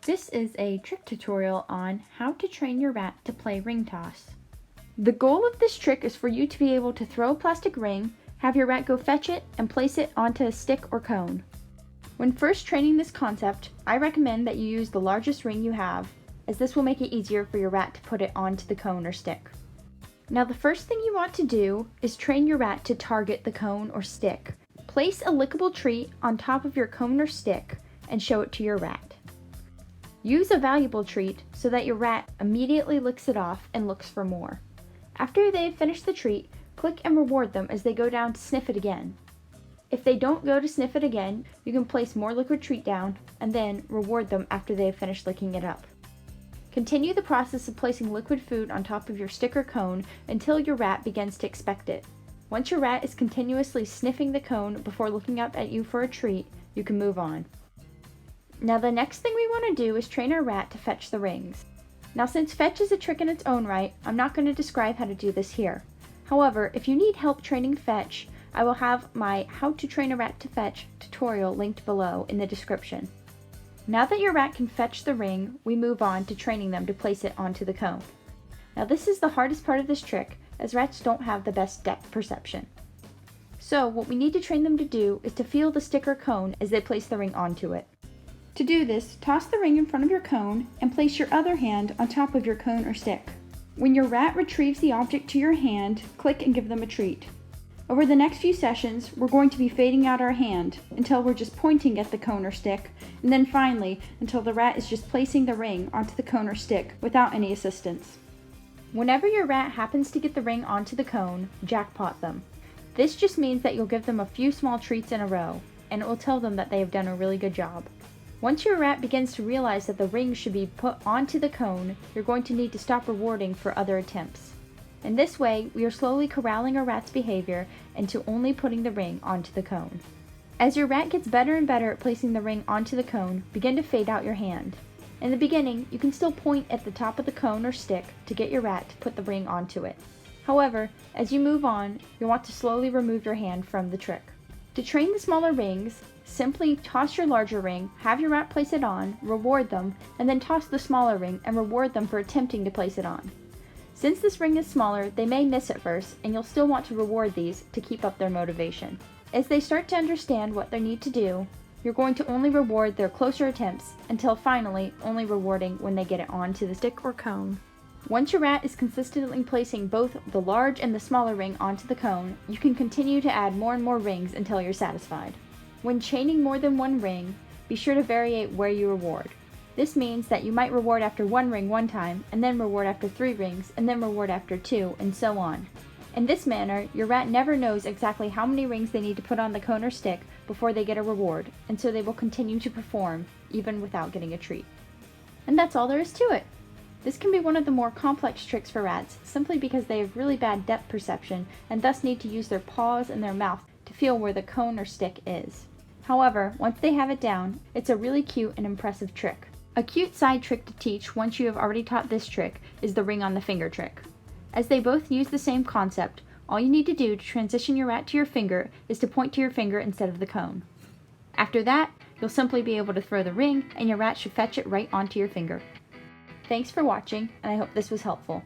This is a trick tutorial on how to train your rat to play ring toss. The goal of this trick is for you to be able to throw a plastic ring, have your rat go fetch it, and place it onto a stick or cone. When first training this concept, I recommend that you use the largest ring you have, as this will make it easier for your rat to put it onto the cone or stick. Now the first thing you want to do is train your rat to target the cone or stick. Place a lickable treat on top of your cone or stick and show it to your rat. Use a valuable treat so that your rat immediately licks it off and looks for more. After they have finished the treat, click and reward them as they go down to sniff it again. If they don't go to sniff it again, you can place more liquid treat down and then reward them after they have finished licking it up. Continue the process of placing liquid food on top of your stick or cone until your rat begins to expect it. Once your rat is continuously sniffing the cone before looking up at you for a treat, you can move on. Now the next thing we want to do is train our rat to fetch the rings. Now since fetch is a trick in its own right, I'm not going to describe how to do this here. However, if you need help training fetch, I will have my How to Train a Rat to Fetch tutorial linked below in the description. Now that your rat can fetch the ring, we move on to training them to place it onto the cone. Now this is the hardest part of this trick, as rats don't have the best depth perception. So what we need to train them to do is to feel the stick or cone as they place the ring onto it. To do this, toss the ring in front of your cone and place your other hand on top of your cone or stick. When your rat retrieves the object to your hand, click and give them a treat. Over the next few sessions, we're going to be fading out our hand until we're just pointing at the cone or stick, and then finally until the rat is just placing the ring onto the cone or stick without any assistance. Whenever your rat happens to get the ring onto the cone, jackpot them. This just means that you'll give them a few small treats in a row, and it will tell them that they have done a really good job. Once your rat begins to realize that the ring should be put onto the cone, you're going to need to stop rewarding for other attempts. In this way, we are slowly corralling our rat's behavior into only putting the ring onto the cone. As your rat gets better and better at placing the ring onto the cone, begin to fade out your hand. In the beginning, you can still point at the top of the cone or stick to get your rat to put the ring onto it. However, as you move on, you'll want to slowly remove your hand from the trick. To train the smaller rings, simply toss your larger ring, have your rat place it on, reward them, and then toss the smaller ring and reward them for attempting to place it on. Since this ring is smaller, they may miss at first, and you'll still want to reward these to keep up their motivation. As they start to understand what they need to do, you're going to only reward their closer attempts until finally only rewarding when they get it onto the stick or cone. Once your rat is consistently placing both the large and the smaller ring onto the cone, you can continue to add more and more rings until you're satisfied. When chaining more than one ring, be sure to variate where you reward. This means that you might reward after one ring one time, and then reward after 3 rings, and then reward after 2, and so on. In this manner, your rat never knows exactly how many rings they need to put on the cone or stick before they get a reward, and so they will continue to perform, even without getting a treat. And that's all there is to it. This can be one of the more complex tricks for rats, simply because they have really bad depth perception, and thus need to use their paws and their mouth to feel where the cone or stick is. However, once they have it down, it's a really cute and impressive trick. A cute side trick to teach once you have already taught this trick is the ring on the finger trick. As they both use the same concept, all you need to do to transition your rat to your finger is to point to your finger instead of the cone. After that, you'll simply be able to throw the ring and your rat should fetch it right onto your finger. Thanks for watching, and I hope this was helpful.